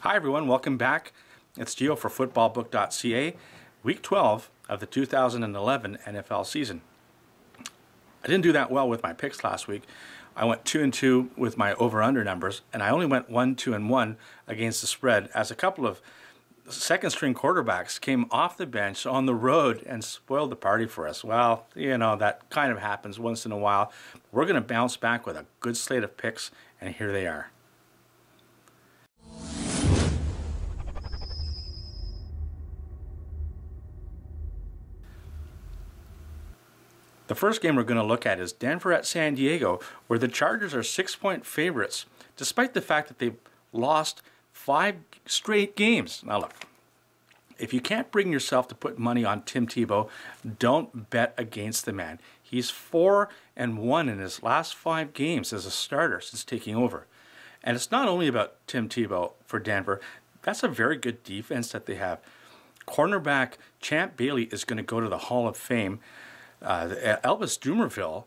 Hi everyone, welcome back. It's Gio for footballbook.ca, week 12 of the 2011 NFL season. I didn't do that well with my picks last week. I went 2-2 with my over-under numbers, and I only went 1-2-1 against the spread as a couple of second-string quarterbacks came off the bench on the road and spoiled the party for us. Well, you know, that kind of happens once in a while. We're going to bounce back with a good slate of picks, and here they are. The first game we're going to look at is Denver at San Diego, where the Chargers are 6-point favorites, despite the fact that they've lost 5 straight games. Now look, if you can't bring yourself to put money on Tim Tebow, don't bet against the man. He's 4-1 in his last 5 games as a starter since taking over. And it's not only about Tim Tebow for Denver. That's a very good defense that they have. Cornerback Champ Bailey is going to go to the Hall of Fame. Elvis Dumervil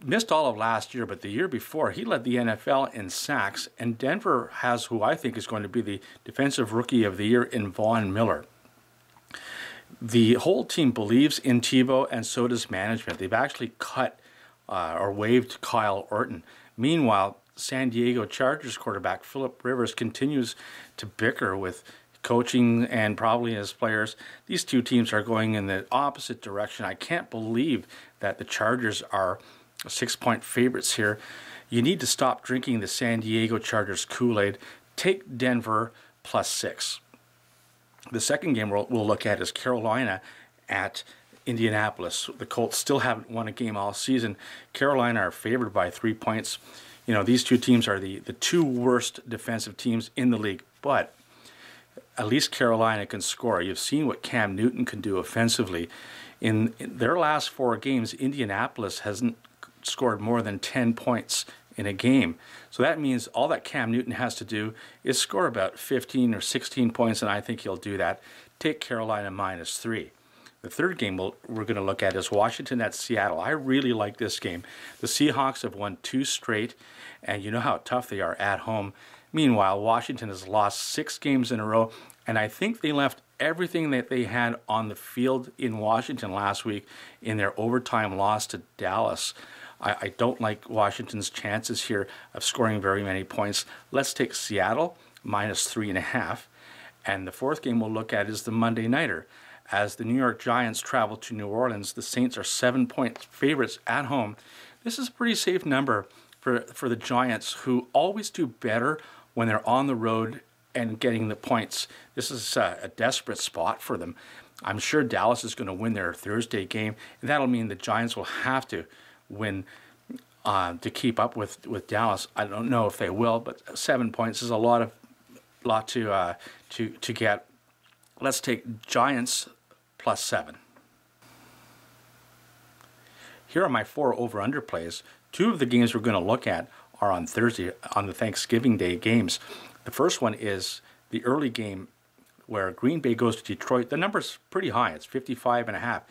missed all of last year, but the year before he led the NFL in sacks, and Denver has who I think is going to be the Defensive Rookie of the Year in Von Miller. The whole team believes in Tebow, and so does management. They've actually cut or waived Kyle Orton. Meanwhile, San Diego Chargers quarterback Phillip Rivers continues to bicker with coaching and probably his players. These two teams are going in the opposite direction. I can't believe that the Chargers are 6-point favorites here. You need to stop drinking the San Diego Chargers Kool-Aid. Take Denver +6. The second game we'll look at is Carolina at Indianapolis. The Colts still haven't won a game all season. Carolina are favored by 3 points. You know, these two teams are the two worst defensive teams in the league, but at least Carolina can score. You've seen what Cam Newton can do offensively. In their last 4 games, Indianapolis hasn't scored more than 10 points in a game. So that means all that Cam Newton has to do is score about 15 or 16 points, and I think he'll do that. Take Carolina -3. The third game we're going to look at is Washington at Seattle. I really like this game. The Seahawks have won 2 straight, and you know how tough they are at home. Meanwhile, Washington has lost 6 games in a row, and I think they left everything that they had on the field in Washington last week in their overtime loss to Dallas. I don't like Washington's chances here of scoring very many points. Let's take Seattle -3.5. And the fourth game we'll look at is the Monday Nighter. As the New York Giants travel to New Orleans, the Saints are 7-point favorites at home. This is a pretty safe number for the Giants, who always do better when they're on the road and getting the points. This is a desperate spot for them. I'm sure Dallas is going to win their Thursday game, and that'll mean the Giants will have to win to keep up with Dallas. I don't know if they will, but 7 points is a lot to get. Let's take Giants +7. Here are my 4 over-under plays. 2 of the games we're going to look at are on Thursday, on the Thanksgiving Day games. The first one is the early game where Green Bay goes to Detroit. The number's pretty high. It's 55.5.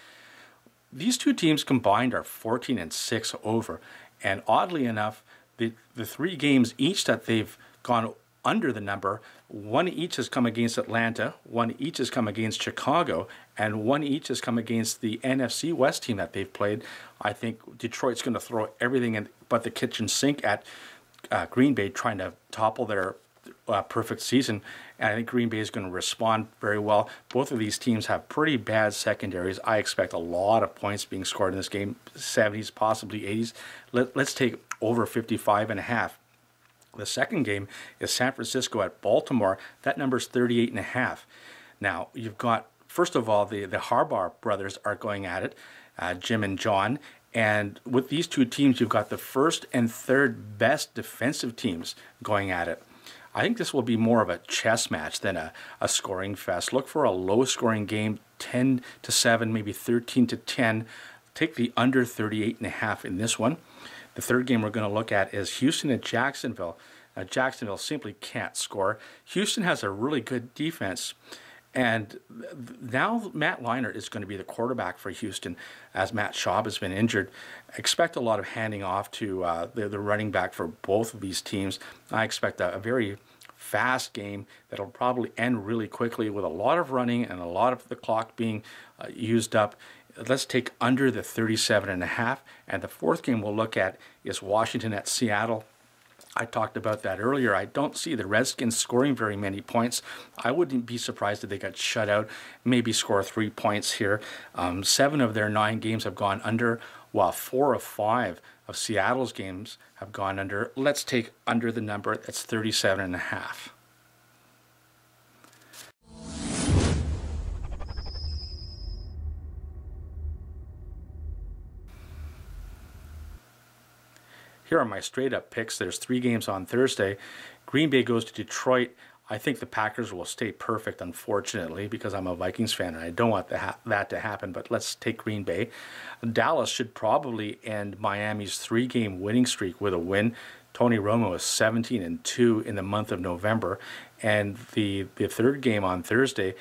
These two teams combined are 14-6 over. And oddly enough, the 3 games each that they've gone under the number, 1 each has come against Atlanta, 1 each has come against Chicago, and 1 each has come against the NFC West team that they've played. I think Detroit's going to throw everything in but the kitchen sink at Green Bay, trying to topple their perfect season, and I think Green Bay is going to respond very well. Both of these teams have pretty bad secondaries. I expect a lot of points being scored in this game, 70s, possibly 80s. Let's take over 55.5. The second game is San Francisco at Baltimore. That number's 38.5. Now, you've got, first of all, the Harbaugh brothers are going at it, Jim and John. And with these two teams, you've got the first and third best defensive teams going at it. I think this will be more of a chess match than a scoring fest. Look for a low-scoring game, 10-7, maybe 13-10. Take the under 38.5 in this one. The third game we're going to look at is Houston at Jacksonville. Jacksonville simply can't score. Houston has a really good defense. And now Matt Leinart is going to be the quarterback for Houston, as Matt Schaub has been injured. Expect a lot of handing off to the running back for both of these teams. I expect a very fast game that'll probably end really quickly with a lot of running and a lot of the clock being used up. Let's take under the 37.5. And the fourth game we'll look at is Washington at Seattle. I talked about that earlier. I don't see the Redskins scoring very many points. I wouldn't be surprised if they got shut out, maybe score 3 points here. 7 of their 9 games have gone under, while 4 of 5 of Seattle's games have gone under. Let's take under the number. That's 37.5. Here are my straight-up picks. There's 3 games on Thursday. Green Bay goes to Detroit. I think the Packers will stay perfect, unfortunately, because I'm a Vikings fan and I don't want that to happen, but let's take Green Bay. Dallas should probably end Miami's 3-game winning streak with a win. Tony Romo is 17-2 in the month of November. And the third game on Thursday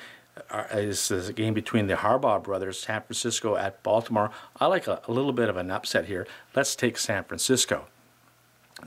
is a game between the Harbaugh brothers, San Francisco at Baltimore. I like a little bit of an upset here. Let's take San Francisco.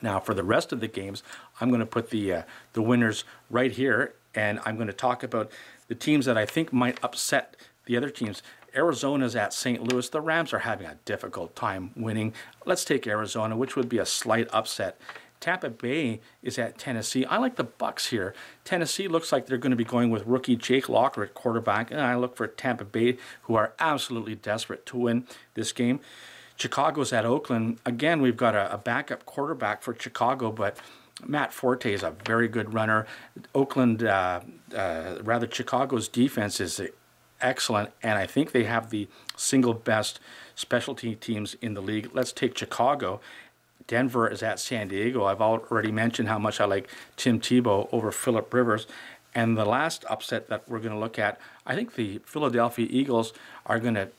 Now, for the rest of the games, I'm going to put the winners right here, and I'm going to talk about the teams that I think might upset the other teams. Arizona's at St. Louis. The Rams are having a difficult time winning. Let's take Arizona, which would be a slight upset. Tampa Bay is at Tennessee. I like the Bucs here. Tennessee looks like they're going to be going with rookie Jake Locker at quarterback, and I look for Tampa Bay, who are absolutely desperate to win this game. Chicago's at Oakland. Again, we've got a backup quarterback for Chicago, but Matt Forte is a very good runner. Chicago's defense is excellent, and I think they have the single best specialty teams in the league. Let's take Chicago. Denver is at San Diego. I've already mentioned how much I like Tim Tebow over Phillip Rivers. And the last upset that we're going to look at, I think the Philadelphia Eagles are going to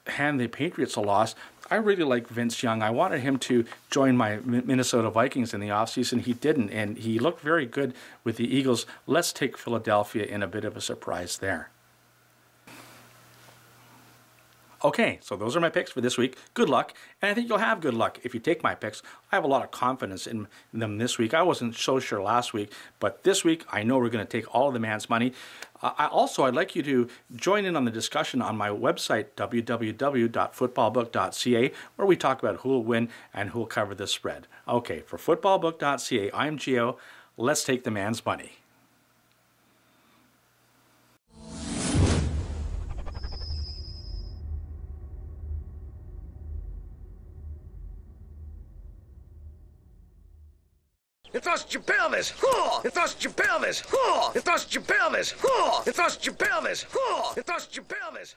hand the Patriots a loss. I really like Vince Young. I wanted him to join my Minnesota Vikings in the offseason. He didn't, and he looked very good with the Eagles. Let's take Philadelphia in a bit of a surprise there. Okay, so those are my picks for this week. Good luck, and I think you'll have good luck if you take my picks. I have a lot of confidence in them this week. I wasn't so sure last week, but this week I know we're going to take all of the man's money. I'd like you to join in on the discussion on my website, www.footballbook.ca, where we talk about who will win and who will cover the spread. Okay, for footballbook.ca, I'm Gio. Let's take the man's money. Entrust your pelvis! Entrust your pelvis! Entrust your pelvis! Entrust your pelvis! Entrust your pelvis!